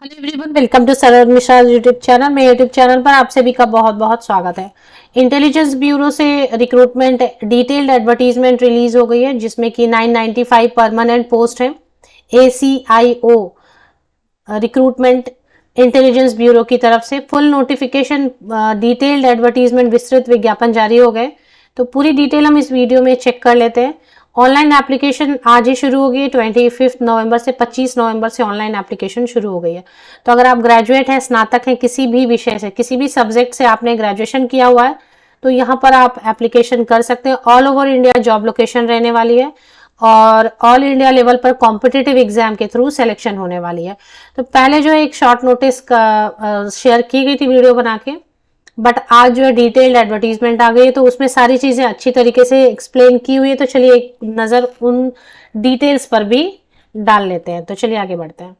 Hello everyone, welcome to सरल Mishra YouTube channel. मेरे YouTube channel पर आप सभी का बहुत बहुत स्वागत है। इंटेलिजेंस ब्यूरो से रिक्रूटमेंट डिटेल्ड एडवर्टीजमेंट रिलीज हो गई है, जिसमें कि 995 परमानेंट पोस्ट है। ACIO रिक्रूटमेंट इंटेलिजेंस ब्यूरो की तरफ से फुल नोटिफिकेशन, डिटेल्ड एडवर्टीजमेंट, विस्तृत विज्ञापन जारी हो गए। तो पूरी डिटेल हम इस वीडियो में चेक कर लेते हैं। ऑनलाइन एप्लीकेशन आज ही शुरू हो गई है। 25 नवंबर से 25 नवंबर से ऑनलाइन एप्लीकेशन शुरू हो गई है। तो अगर आप ग्रेजुएट हैं, स्नातक हैं, किसी भी विषय से, किसी भी सब्जेक्ट से आपने ग्रेजुएशन किया हुआ है, तो यहाँ पर आप एप्लीकेशन कर सकते हैं। All over India job location रहने वाली है और ऑल इंडिया लेवल पर कॉम्पिटिटिव एग्जाम के थ्रू सिलेक्शन होने वाली है। तो पहले जो एक शॉर्ट नोटिस का शेयर की गई थी वीडियो बना के, बट आज जो है डिटेल्ड एडवर्टीजमेंट आ गई है, तो उसमें सारी चीजें अच्छी तरीके से एक्सप्लेन की हुई है। तो चलिए एक नजर उन डिटेल्स पर भी डाल लेते हैं। तो चलिए आगे बढ़ते हैं।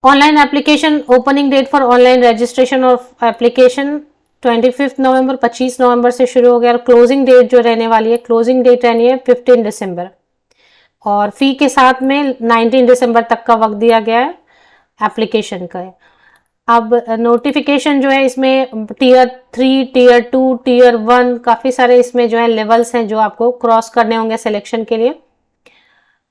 Online application opening date for online registration of application 25 नवंबर 25 नवंबर से शुरू हो गया। और क्लोजिंग डेट जो रहने वाली है, क्लोजिंग डेट रहनी है 15 दिसंबर। और फी के साथ में 19 दिसंबर तक का वक्त दिया गया है एप्लीकेशन का। अब नोटिफिकेशन जो है, इसमें टियर 3, टियर 2, टियर 1, काफ़ी सारे इसमें जो है लेवल्स हैं जो आपको क्रॉस करने होंगे सिलेक्शन के लिए।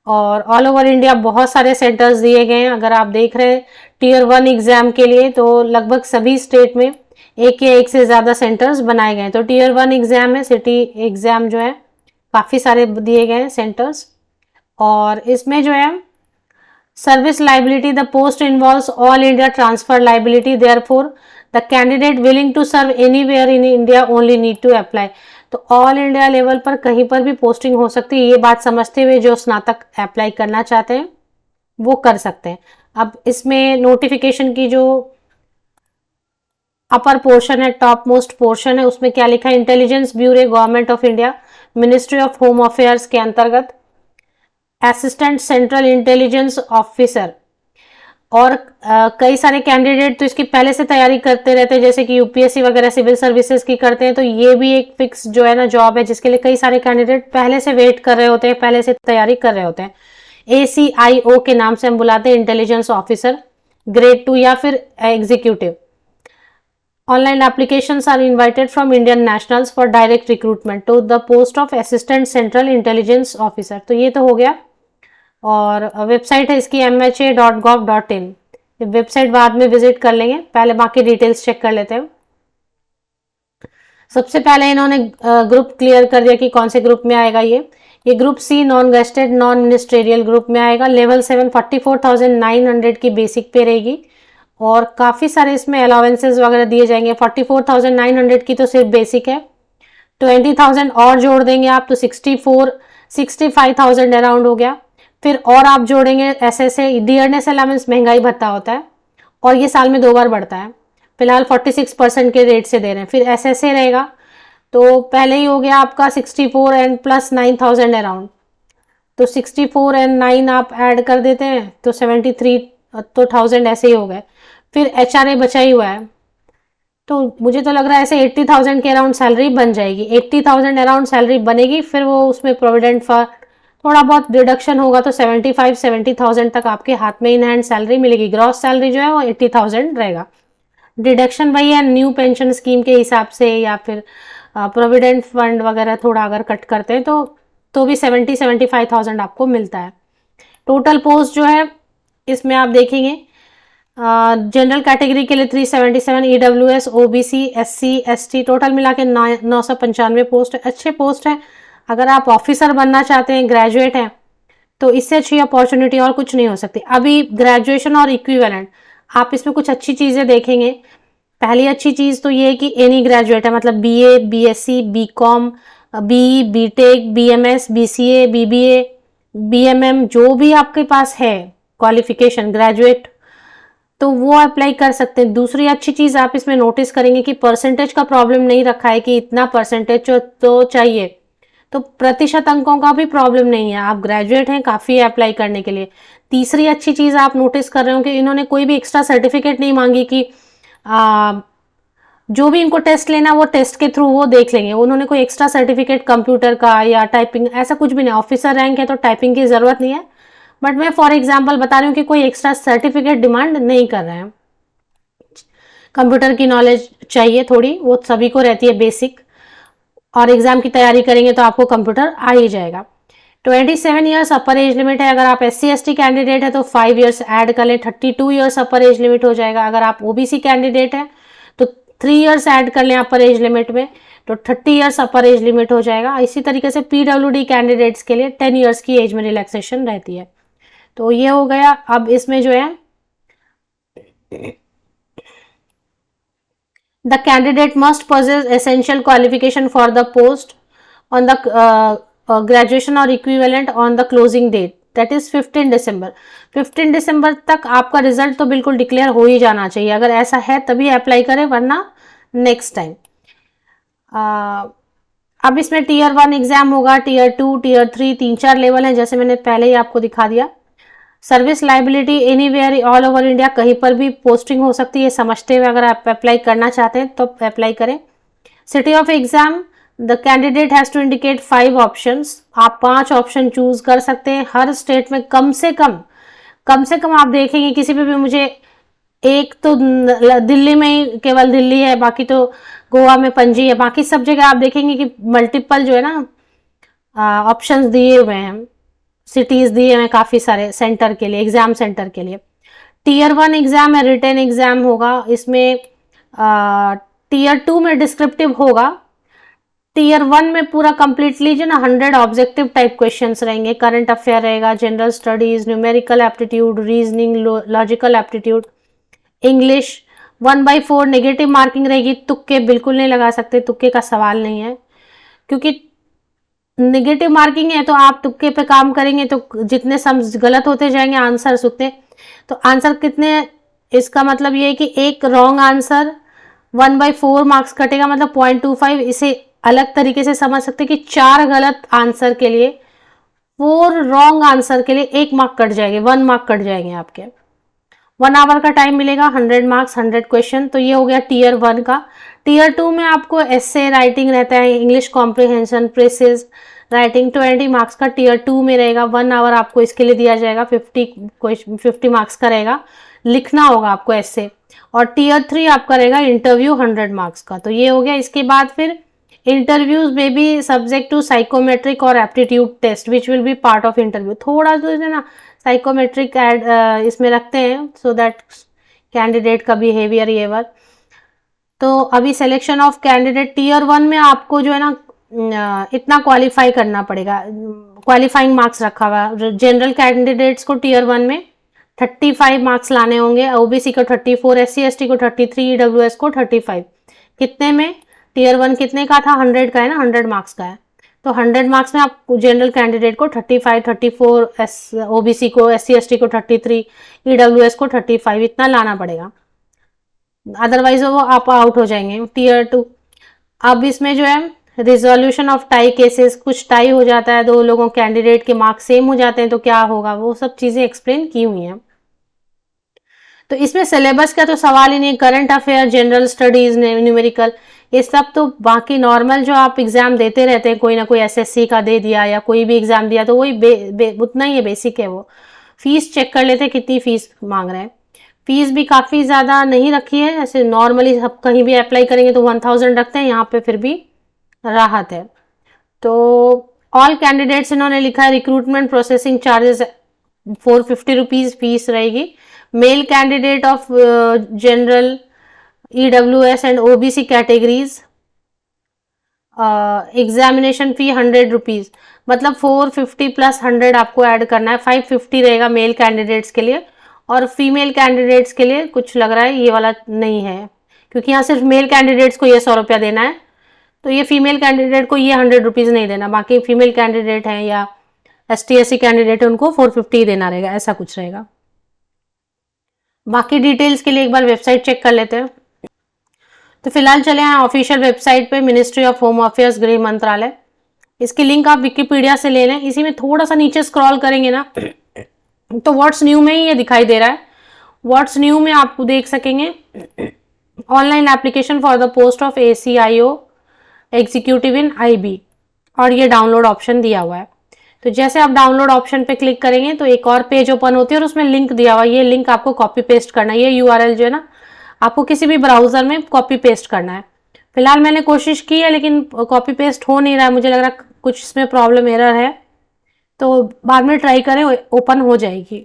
और ऑल ओवर इंडिया बहुत सारे सेंटर्स दिए गए हैं। अगर आप देख रहे हैं टियर 1 एग्जाम के लिए, तो लगभग सभी स्टेट में एक या एक से ज़्यादा सेंटर्स बनाए गए हैं। तो टियर 1 एग्जाम है, सिटी एग्जाम जो है, काफ़ी सारे दिए गए हैं सेंटर्स। और इसमें जो है service liability, the post involves all India transfer liability, therefore the candidate willing to serve anywhere in India only need to apply. तो ऑल इंडिया लेवल पर कहीं पर भी पोस्टिंग हो सकती है, ये बात समझते हुए जो स्नातक अप्लाई करना चाहते हैं वो कर सकते हैं। अब इसमें नोटिफिकेशन की जो अपर पोर्शन है, टॉप मोस्ट पोर्शन है, उसमें क्या लिखा है? Intelligence bureau, government of India, ministry of home affairs के अंतर्गत असिस्टेंट सेंट्रल इंटेलिजेंस ऑफिसर। और कई सारे कैंडिडेट तो इसकी पहले से तैयारी करते रहते हैं, जैसे कि यूपीएससी वगैरह सिविल सर्विसेज की करते हैं। तो ये भी एक फिक्स जो है ना जॉब है, जिसके लिए कई सारे कैंडिडेट पहले से वेट कर रहे होते हैं, पहले से तैयारी कर रहे होते हैं। ACIO के नाम से हम बुलाते हैं, इंटेलिजेंस ऑफिसर ग्रेड 2 या फिर executive. Online applications are invited from Indian nationals for direct recruitment to the post of assistant central intelligence officer. तो ये तो हो गया। और वेबसाइट है इसकी mha.gov.in। वेबसाइट बाद में विजिट कर लेंगे, पहले बाकी डिटेल्स चेक कर लेते हैं। सबसे पहले इन्होंने ग्रुप क्लियर कर दिया कि कौन से ग्रुप में आएगा। ये group C non gazetted non ministerial group में आएगा। लेवल 7 44,900 की बेसिक पे रहेगी और काफ़ी सारे इसमें अलाउंसेस वगैरह दिए जाएंगे। 44,900 की तो सिर्फ बेसिक है, 20,000 और जोड़ देंगे आप तो 65,000 अराउंड हो गया। फिर और आप जोड़ेंगे SSA, डियरनेस अलाउंस महंगाई भत्ता होता है और ये साल में 2 बार बढ़ता है। फिलहाल 46% के रेट से दे रहे हैं। फिर SSA रहेगा, तो पहले ही हो गया आपका 64 एंड प्लस 9,000 अराउंड। तो 64 एंड 9 आप ऐड कर देते हैं तो 73 तो 1000 ऐसे ही हो गए। फिर HRA बचा ही हुआ है, तो मुझे तो लग रहा है ऐसे 80,000 के अराउंड सैलरी बन जाएगी। 80,000 अराउंड सैलरी बनेगी। फिर वो उसमें प्रोविडेंट फंड थोड़ा बहुत डिडक्शन होगा तो 70,000 तक आपके हाथ में इन हैंड सैलरी मिलेगी। ग्रॉस सैलरी जो है वो 80,000 रहेगा। डिडक्शन वही है न्यू पेंशन स्कीम के हिसाब से, या फिर प्रोविडेंट फंड वगैरह थोड़ा अगर कट करते हैं तो भी 75,000 आपको मिलता है। टोटल पोस्ट जो है इसमें आप देखेंगे, जनरल कैटेगरी के लिए 377, EWS, OBC, SC, ST total मिला के 995 पोस्ट है। अच्छे पोस्ट है। अगर आप ऑफिसर बनना चाहते हैं, ग्रेजुएट हैं, तो इससे अच्छी अपॉर्चुनिटी और कुछ नहीं हो सकती। अभी ग्रेजुएशन और इक्विवेलेंट आप इसमें कुछ अच्छी चीज़ें देखेंगे। पहली अच्छी चीज़ तो ये है कि एनी ग्रेजुएट है, मतलब BA, BSc, BCom, BE, BTech, BMS, BCA, BBA, BMM, जो भी आपके पास है क्वालिफिकेशन ग्रेजुएट, तो वो अप्लाई कर सकते हैं। दूसरी अच्छी चीज़ आप इसमें नोटिस करेंगे कि परसेंटेज का प्रॉब्लम नहीं रखा है कि इतना परसेंटेज तो चाहिए, तो प्रतिशत अंकों का भी प्रॉब्लम नहीं है। आप ग्रेजुएट हैं, काफ़ी है अप्लाई करने के लिए। तीसरी अच्छी चीज़ आप नोटिस कर रहे हो कि इन्होंने कोई भी एक्स्ट्रा सर्टिफिकेट नहीं मांगी कि जो भी इनको टेस्ट लेना वो टेस्ट के थ्रू वो देख लेंगे। उन्होंने कोई एक्स्ट्रा सर्टिफिकेट कंप्यूटर का या टाइपिंग ऐसा कुछ भी नहीं। ऑफिसर रैंक है तो टाइपिंग की ज़रूरत नहीं है। बट मैं फॉर एग्जांपल बता रही हूँ कि कोई एक्स्ट्रा सर्टिफिकेट डिमांड नहीं कर रहे हैं। कंप्यूटर की नॉलेज चाहिए थोड़ी, वो सभी को रहती है बेसिक, और एग्जाम की तैयारी करेंगे तो आपको कंप्यूटर आ ही जाएगा। 27 ईयर्स अपर एज लिमिट है। अगर आप SC/ST कैंडिडेट है तो 5 ईयर्स ऐड कर लें, 32 ईयर्स अपर एज लिमिट हो जाएगा। अगर आप OBC कैंडिडेट है तो 3 ईयर्स ऐड कर लें अपर एज लिमिट में, तो 30 ईयर्स अपर एज लिमिट हो जाएगा। इसी तरीके से PWD कैंडिडेट्स के लिए 10 ईयर्स की एज में रिलैक्सेशन रहती है। तो ये हो गया। अब इसमें जो है the candidate must possess essential qualification for the post on the graduation or equivalent on the closing date, that is 15 दिसंबर। 15 दिसंबर तक आपका रिजल्ट तो बिल्कुल डिक्लेयर हो ही जाना चाहिए। अगर ऐसा है तभी अप्लाई करें, वरना नेक्स्ट टाइम। अब इसमें Tier 1 एग्जाम होगा, Tier 2, Tier 3, 3-4 लेवल हैं, जैसे मैंने पहले ही आपको दिखा दिया। Service liability anywhere all over India, कहीं पर भी पोस्टिंग हो सकती है, समझते हुए अगर आप अप्लाई करना चाहते हैं तो अप्लाई करें। City of exam, the candidate has to indicate 5 options. आप 5 ऑप्शन चूज कर सकते हैं। हर स्टेट में कम से कम आप देखेंगे किसी पे भी मुझे एक तो दिल्ली में ही केवल दिल्ली है, बाकी तो गोवा में पणजी है, बाकी सब जगह आप देखेंगे कि मल्टीपल जो है ना ऑप्शंस दिए हुए हैं, सिटीज दिए हुए हैं काफ़ी सारे सेंटर के लिए, एग्जाम सेंटर के लिए। Tier 1 एग्जाम है, रिटन एग्जाम होगा। इसमें Tier 2 में डिस्क्रिप्टिव होगा। Tier 1 में पूरा कंप्लीटली जो ना 100 ऑब्जेक्टिव टाइप क्वेश्चंस रहेंगे, करंट अफेयर रहेगा, general studies, numerical aptitude, reasoning, logical aptitude, English. 1/4 negative marking रहेगी। तुक्के बिल्कुल नहीं लगा सकते, तुक्के का सवाल नहीं है, क्योंकि नेगेटिव मार्किंग है तो आप तुक्के पे काम करेंगे तो जितने सम गलत होते जाएंगे आंसर उतने, तो आंसर कितने, इसका मतलब ये है कि एक रॉन्ग आंसर 1/4 मार्क्स कटेगा, मतलब 0.25। इसे अलग तरीके से समझ सकते हैं कि 4 गलत आंसर के लिए, 4 रॉन्ग आंसर के लिए 1 मार्क कट जाएंगे, 1 मार्क कट जाएंगे आपके। 1 आवर का टाइम मिलेगा, 100 मार्क्स, 100 क्वेश्चन। तो ये हो गया Tier 1 का। Tier 2 में आपको एस्से राइटिंग रहता है, English comprehension, presses writing, 20 marks का Tier 2 में रहेगा। 1 आवर आपको इसके लिए दिया जाएगा, 50 मार्क्स का रहेगा, लिखना होगा आपको एस्से। और Tier 3 आपका रहेगा इंटरव्यू 100 मार्क्स का। तो ये हो गया। इसके बाद फिर इंटरव्यूज में भी सब्जेक्ट टू साइकोमेट्रिक और aptitude test which will be part of interview. थोड़ा तो है ना साइकोमेट्रिक इसमें रखते हैं, सो दैट कैंडिडेट का बिहेवियर ये वर्क। तो अभी सिलेक्शन ऑफ कैंडिडेट Tier 1 में आपको जो है ना इतना क्वालिफाई करना पड़ेगा, क्वालिफाइंग मार्क्स रखा हुआ। जनरल कैंडिडेट्स को Tier 1 में 35 मार्क्स लाने होंगे, OBC को 34, SC/ST को 33, EWS को 35। कितने में? Tier 1 कितने का था? 100 का है ना, 100 मार्क्स का है। तो 100 मार्क्स में आप जनरल कैंडिडेट को 35, 34, OBC को, SC/ST को 33, EWS को 35, इतना लाना पड़ेगा, अदरवाइज वो आप आउट हो जाएंगे। Tier 2। अब इसमें जो है रिजोल्यूशन ऑफ टाई केसेस, कुछ टाई हो जाता है, 2 लोगों कैंडिडेट के मार्क्स सेम हो जाते हैं तो क्या होगा, वो सब चीजें एक्सप्लेन की हुई हैं। तो इसमें सिलेबस का तो सवाल ही नहीं, current affair, general studies, numerical, ये सब तो बाकी नॉर्मल जो आप एग्जाम देते रहते हैं, कोई ना कोई SSC का दे दिया या कोई भी एग्जाम दिया तो वही उतना ही है, बेसिक है वो। फीस चेक कर लेते हैं कितनी फीस मांग रहे हैं। फीस भी काफ़ी ज़्यादा नहीं रखी है, ऐसे नॉर्मली सब कहीं भी अप्लाई करेंगे तो 1000 रखते हैं, यहाँ पे फिर भी राहत है। तो ऑल कैंडिडेट्स इन्होंने लिखा है, recruitment processing charges 450 rupees fees रहेगी। Male candidate of general, EWS and OBC categories, examination fee 100 rupees, मतलब 450 प्लस 100 आपको ऐड करना है, 550 रहेगा मेल कैंडिडेट्स के लिए। और फीमेल कैंडिडेट्स के लिए कुछ लग रहा है ये वाला नहीं है, क्योंकि यहाँ सिर्फ मेल कैंडिडेट्स को ये 100 रुपया देना है, तो ये फीमेल कैंडिडेट को ये 100 रुपीज़ नहीं देना। बाकी फीमेल कैंडिडेट हैं या ST/SC कैंडिडेट है उनको 450 देना रहेगा, ऐसा कुछ रहेगा। बाकी डिटेल्स के लिए एक बार वेबसाइट चेक कर लेते हैं। तो फिलहाल चले हैं ऑफिशियल वेबसाइट पे, मिनिस्ट्री ऑफ होम अफेयर्स, गृह मंत्रालय। इसकी लिंक आप विकिपीडिया से ले लें। इसी में थोड़ा सा नीचे स्क्रॉल करेंगे ना तो व्हाट्स न्यू में ही ये दिखाई दे रहा है। व्हाट्स न्यू में आपको देख सकेंगे online application for the post of ACIO executive in IB, और ये डाउनलोड ऑप्शन दिया हुआ है। तो जैसे आप डाउनलोड ऑप्शन पे क्लिक करेंगे तो एक और पेज ओपन होती है और उसमें लिंक दिया हुआ है, ये लिंक आपको कॉपी पेस्ट करना है। ये यूआरएल जो है ना आपको किसी भी ब्राउजर में कॉपी पेस्ट करना है। फिलहाल मैंने कोशिश की है लेकिन कॉपी पेस्ट हो नहीं रहा है, मुझे लग रहा है कुछ इसमें प्रॉब्लम एरर है, तो बाद में ट्राई करें, ओपन हो जाएगी।